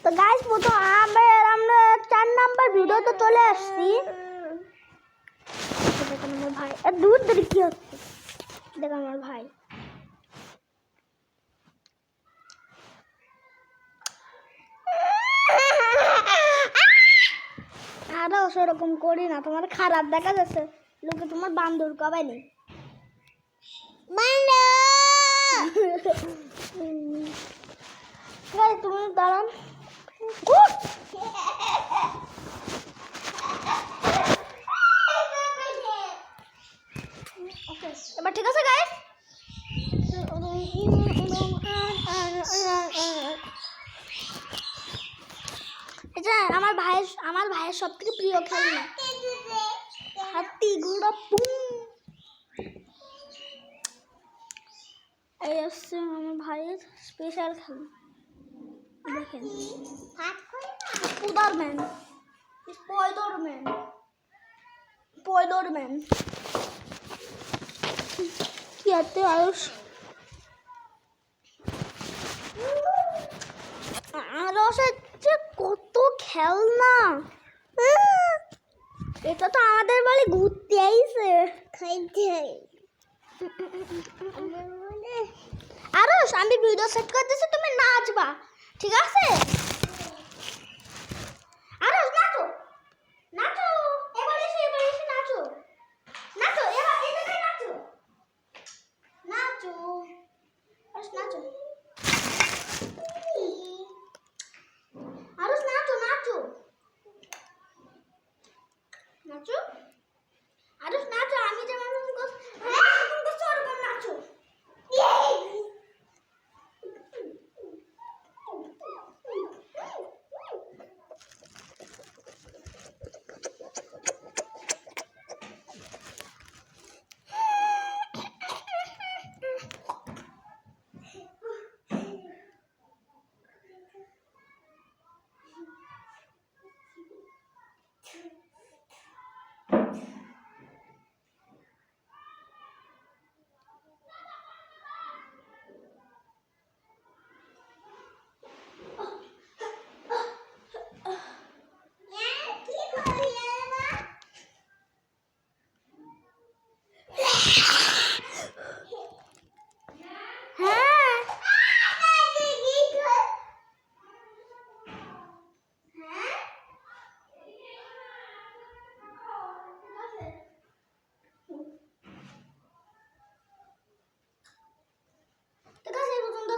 তো গাইস প্রথম আমরা 4 নাম্বার ভিডিওতে চলে আসছি। দেখেন আমার ভাই দূর দূর কি হচ্ছে, দেখেন আমার ভাই আরো সেরকম করি না, তোমার খারাপ দেখা যাচ্ছে, লোকে তোমার বান্দর কবে নেই তুমি দাঁড়ান। এবার ঠিক আছে গাইস, এটা আমার ভাইয়ের সবথেকে প্রিয় খেলনা হাতি ঘোড়া পুম। এই হচ্ছে আমার ভাইয়ের স্পেশাল খেলনা, দেখেন স্পাইডারম্যান স্পাইডারম্যান কি আছে আয়ুষ আরো হচ্ছে কত খেলনা। এটা তো আমাদের বাড়ি ঘুরতে আইছে খাইতে। আরো আমি ভিডিও সেট করতেছি, তুমি নাচবা ঠিক আছে? আরো নাচো নাচো, এবার এসে নাচো নাচো, এবার এই জায়গায় নাচো নাচো নাচো আরো নাচো নাচো নাচো আরো নাচো, আমি যেমন করছি ওরকম নাচো।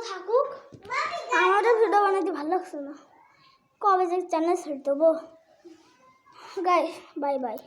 থাকুক, আমারও ভিডিও বানাতে ভালো লাগছে না, কবে যে চ্যানেল ছেড়ে দেবো। Guys bye bye.